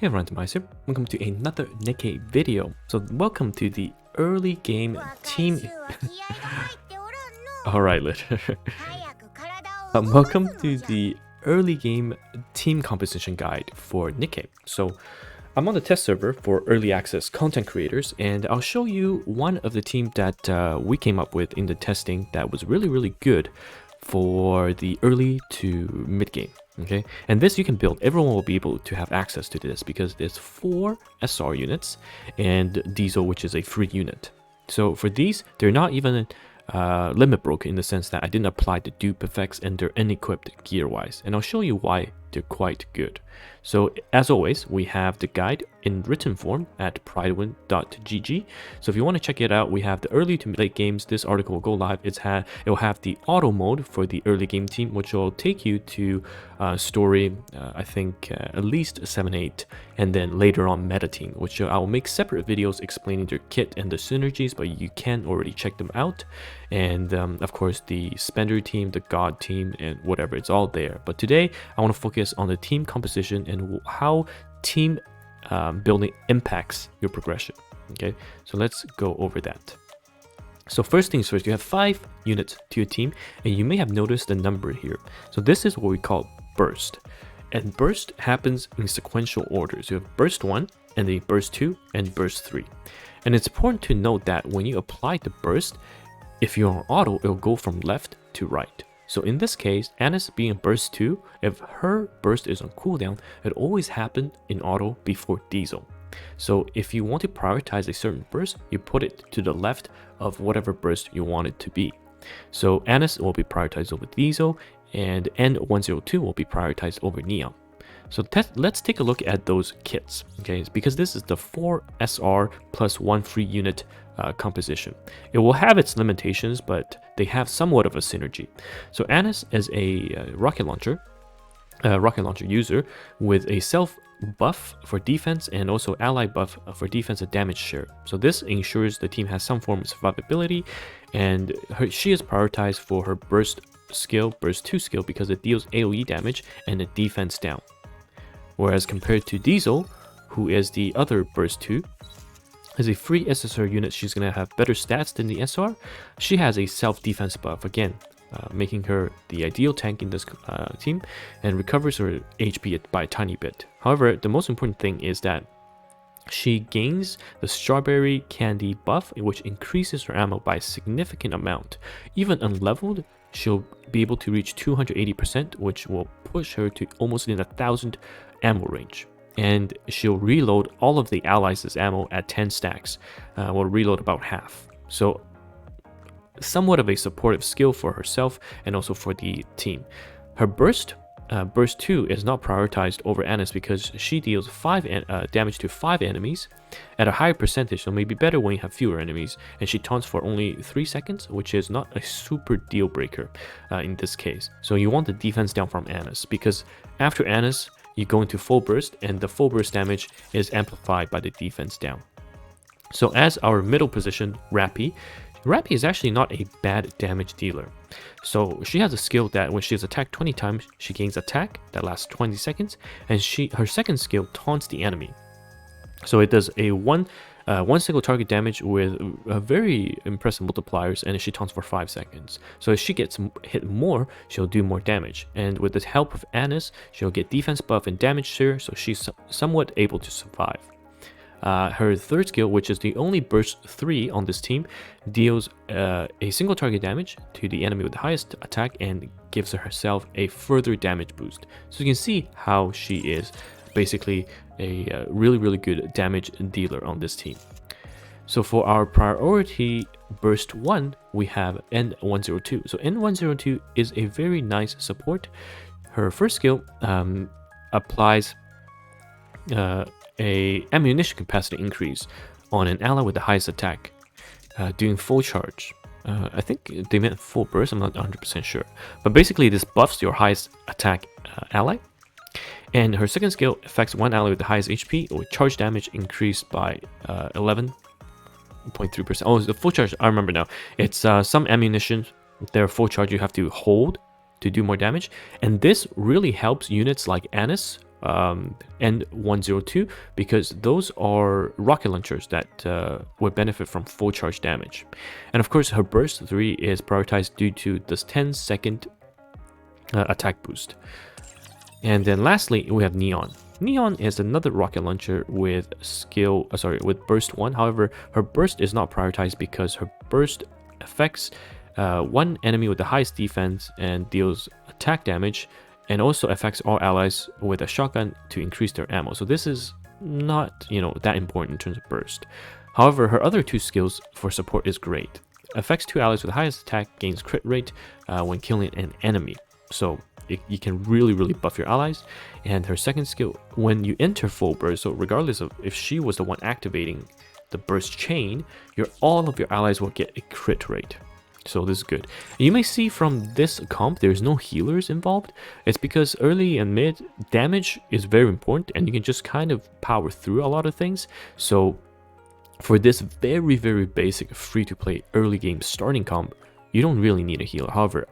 Hey everyone, TimaeuSS. Welcome to another NIKKE video. So welcome to the early game team. Alright, welcome to the early game team composition guide for NIKKE. So I'm on the test server for early access content creators, and I'll show you one of the team that we came up with in the testing that was really good for the early to mid game. Okay, and this you can build. Everyone will be able to have access to this because there's 4 SR units and Diesel, which is a free unit. So for these, they're not even limit broken in the sense that I didn't apply the dupe effects and they're unequipped gear wise, and I'll show you why they're quite good. So as always, we have the guide in written form at pridewin.gg. So if you want to check it out, we have the early to late games. This article will go live. It will have the auto mode for the early game team, which will take you to story, I think at least 7-8, and then later on meta team, which I will make separate videos explaining their kit and the synergies, but you can already check them out. And of course the spender team, the god team, and whatever, it's all there. But today I want to focus on the team composition and how team building impacts your progression. Okay, so let's go over that. So first things first, you have 5 units to your team, and you may have noticed the number here. So this is what we call burst, and burst happens in sequential order. So you have burst 1, and then burst 2, and burst 3. And it's important to note that when you apply the burst, if you're on auto, it'll go from left to right. So in this case, Annis being burst 2, if her burst is on cooldown, it always happens in auto before Diesel. So if you want to prioritize a certain burst, you put it to the left of whatever burst you want it to be. So Annis will be prioritized over Diesel, and N102 will be prioritized over Neon. So let's take a look at those kits, okay? Because this is the 4 SR plus 1 free unit composition. It will have its limitations, but they have somewhat of a synergy. So Annis is a rocket launcher user with a self buff for defense and also ally buff for defense and damage share. So this ensures the team has some form of survivability, and she is prioritized for her burst 2 skill because it deals AoE damage and a defense down. Whereas compared to Diesel, who is the other burst 2, as a free SSR unit, she's going to have better stats than the SR. She has a self-defense buff, again, making her the ideal tank in this team, and recovers her HP by a tiny bit. However, the most important thing is that she gains the strawberry candy buff, which increases her ammo by a significant amount. Even unleveled, she'll be able to reach 280%, which will push her to almost in 1,000 ammo range. And she'll reload all of the allies' ammo at 10 stacks. Will reload about half. So somewhat of a supportive skill for herself and also for the team. Her burst 2 is not prioritized over Annis because she deals 5 damage to 5 enemies at a higher percentage, so maybe better when you have fewer enemies, and she taunts for only 3 seconds, which is not a super deal breaker in this case. So you want the defense down from Annis, because after Annis you go into full burst, and the full burst damage is amplified by the defense down. So as our middle position, Rapi is actually not a bad damage dealer. So she has a skill that when she is attacked 20 times, she gains attack that lasts 20 seconds, and her second skill taunts the enemy. So it does a one single target damage with very impressive multipliers, and she taunts for 5 seconds. So if she gets hit more, she'll do more damage. And with the help of Annis, she'll get defense buff and damage share, so she's somewhat able to survive. Her third skill, which is the only burst 3 on this team, deals a single target damage to the enemy with the highest attack and gives herself a further damage boost. So you can see how she is basically a really good damage dealer on this team. So for our priority burst 1, we have N102. So N102 is a very nice support. Her first skill applies a ammunition capacity increase on an ally with the highest attack, doing full charge. I think they meant full burst, I'm not 100% sure. But basically this buffs your highest attack ally. And her second skill affects one ally with the highest HP with charge damage increased by 11.3%. Oh, the full charge, I remember now. It's some ammunition, their full charge you have to hold to do more damage. And this really helps units like Annis and 102 because those are rocket launchers that would benefit from full charge damage. And of course, her burst 3 is prioritized due to this 10-second attack boost. And then lastly, we have Neon. Neon is another rocket launcher with with burst 1. However, her burst is not prioritized because her burst affects one enemy with the highest defense and deals attack damage, and also affects all allies with a shotgun to increase their ammo. So this is not, that important in terms of burst. However, her other two skills for support is great. Affects two allies with the highest attack, gains crit rate when killing an enemy. So you can really buff your allies. And her second skill, when you enter full burst, so regardless of if she was the one activating the burst chain, all of your allies will get a crit rate. So this is good. And you may see from this comp there's no healers involved. It's because early and mid damage is very important, and you can just kind of power through a lot of things. So for this very basic free-to-play early game starting comp, you don't really need a healer. However,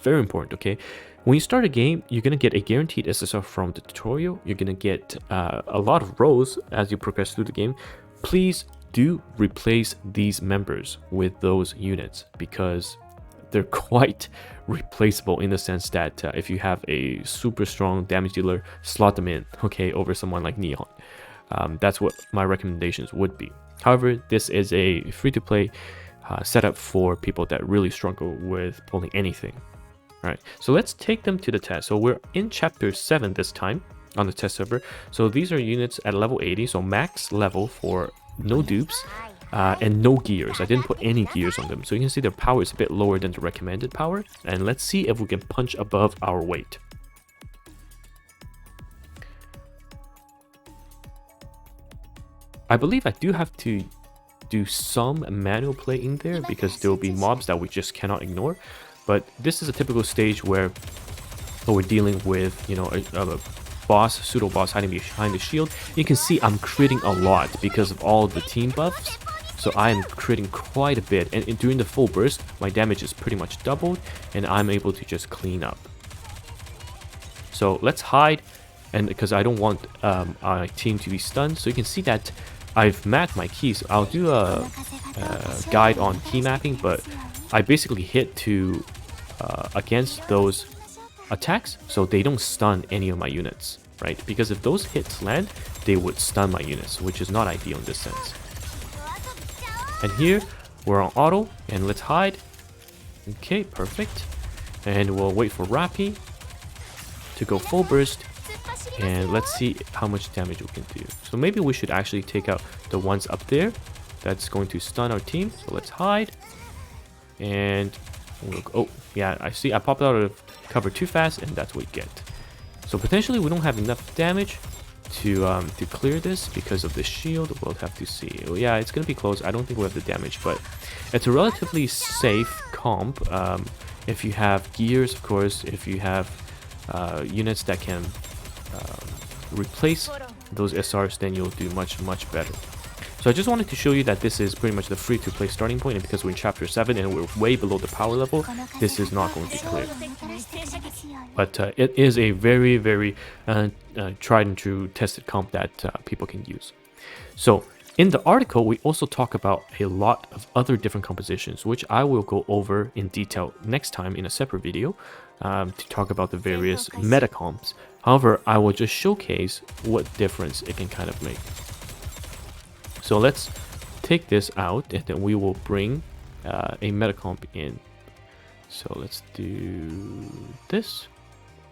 very important, okay? When you start a game, you're going to get a guaranteed SSR from the tutorial. You're going to get a lot of rows as you progress through the game. Please do replace these members with those units because they're quite replaceable in the sense that if you have a super strong damage dealer, slot them in, okay, over someone like Neon. That's what my recommendations would be. However, this is a free-to-play setup for people that really struggle with pulling anything. All right, so let's take them to the test. So we're in chapter 7 this time on the test server. So these are units at level 80, so max level for no dupes and no gears. I didn't put any gears on them, so you can see their power is a bit lower than the recommended power. And let's see if we can punch above our weight. I believe I do have to do some manual play in there because there will be mobs that we just cannot ignore. But this is a typical stage where we're dealing with, a boss, pseudo boss hiding behind the shield. You can see I'm critting a lot because of all the team buffs. So I am critting quite a bit, and during the full burst, my damage is pretty much doubled, and I'm able to just clean up. So let's hide, and because I don't want our team to be stunned. So you can see that I've mapped my keys. I'll do a guide on key mapping, but I basically hit to against those attacks so they don't stun any of my units, right? Because if those hits land, they would stun my units, which is not ideal in this sense. And here we're on auto, and let's hide. Okay, perfect. And we'll wait for Rapi to go full burst, and let's see how much damage we can do. So maybe we should actually take out the ones up there that's going to stun our team. So let's hide. And we'll, oh yeah, I see I popped out of cover too fast, and that's what you get. So potentially we don't have enough damage to clear this because of the shield. We'll have to see. Oh, yeah, it's gonna be close. I don't think we have the damage, but it's a relatively safe comp. If you have gears, of course, if you have units that can replace those SRs, then you'll do much better. So I just wanted to show you that this is pretty much the free-to-play starting point, and because we're in chapter 7 and we're way below the power level, this is not going to be clear. But it is a very tried and true tested comp that people can use. So in the article, we also talk about a lot of other different compositions, which I will go over in detail next time in a separate video to talk about the various meta comps. However, I will just showcase what difference it can kind of make. So let's take this out, and then we will bring a meta comp in. So let's do this.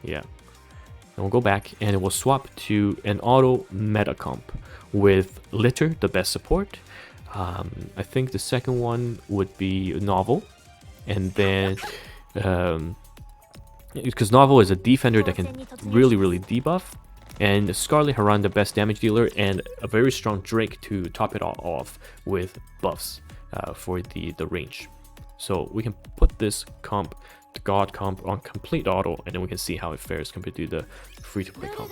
Yeah. And we'll go back, and it will swap to an auto meta comp with Litter, the best support. I think the second one would be Novel. And then, because Novel is a defender that can really debuff. And Scarlet Haran, the best damage dealer, and a very strong Drake to top it all off with buffs for the range. So we can put this comp, the God comp, on complete auto, and then we can see how it fares compared to the free-to-play comp.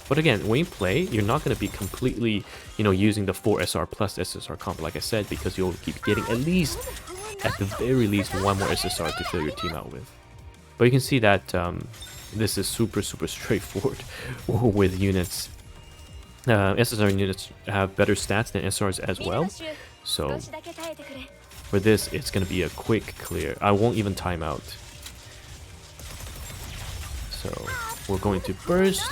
But again, when you play, you're not going to be completely, using the 4 SR plus SSR comp, like I said, because you'll keep getting at the very least, one more SSR to fill your team out with. But you can see that this is super straightforward with units. SSR units have better stats than SRs as well, so for this it's gonna be a quick clear. I won't even time out. So we're going to burst,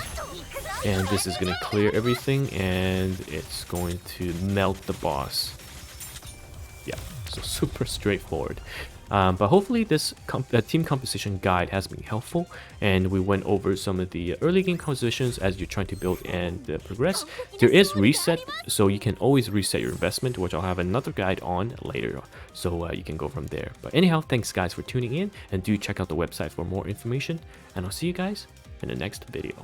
and this is gonna clear everything, and it's going to melt the boss. Yeah, so super straightforward. But hopefully this team composition guide has been helpful, and we went over some of the early game compositions as you're trying to build and progress. There is reset, so you can always reset your investment, which I'll have another guide on later, so you can go from there. But anyhow, thanks guys for tuning in, and do check out the website for more information, and I'll see you guys in the next video.